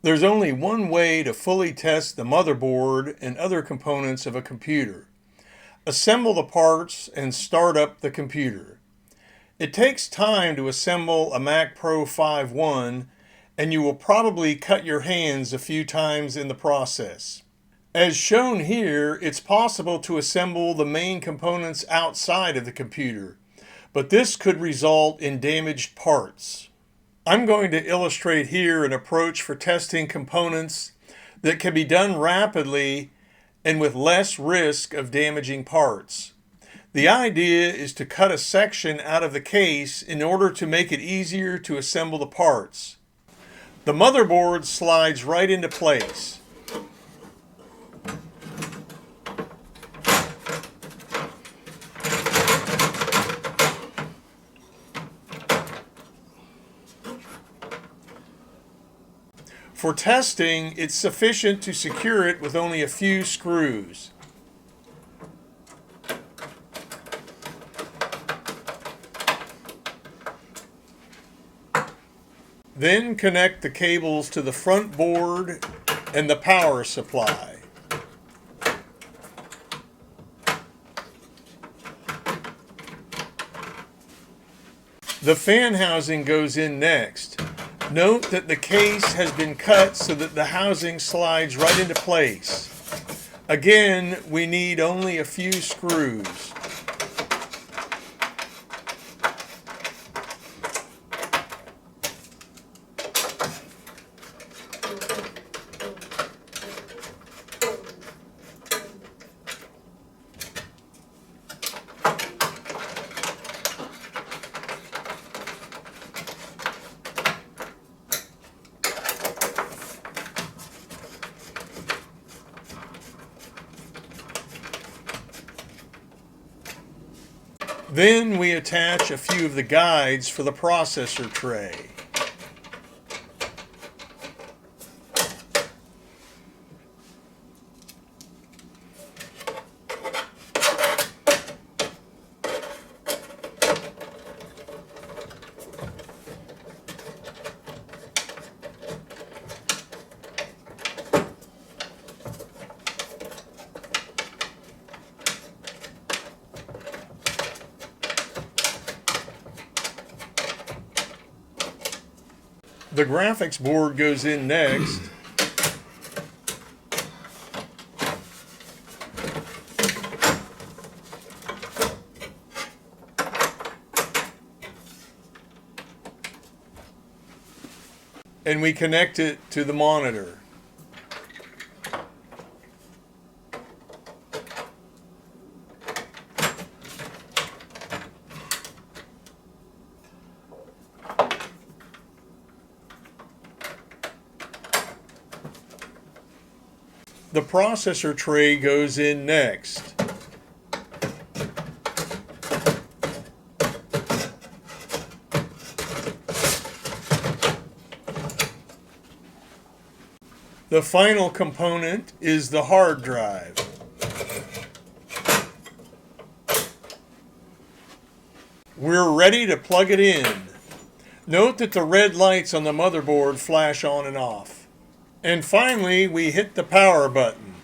There's only one way to fully test the motherboard and other components of a computer. Assemble the parts and start up the computer. It takes time to assemble a Mac Pro 5.1, and you will probably cut your hands a few times in the process. As shown here, it's possible to assemble the main components outside of the computer, but this could result in damaged parts. I'm going to illustrate here an approach for testing components that can be done rapidly and with less risk of damaging parts. The idea is to cut a section out of the case in order to make it easier to assemble the parts. The motherboard slides right into place. For testing, it's sufficient to secure it with only a few screws. Then connect the cables to the front board and the power supply. The fan housing goes in next. Note that the case has been cut so that the housing slides right into place. Again, we need only a few screws. Then we attach a few of the guides for the processor tray. The graphics board goes in next. And we connect it to the monitor. The processor tray goes in next. The final component is the hard drive. We're ready to plug it in. Note that the red lights on the motherboard flash on and off. And finally, we hit the power button.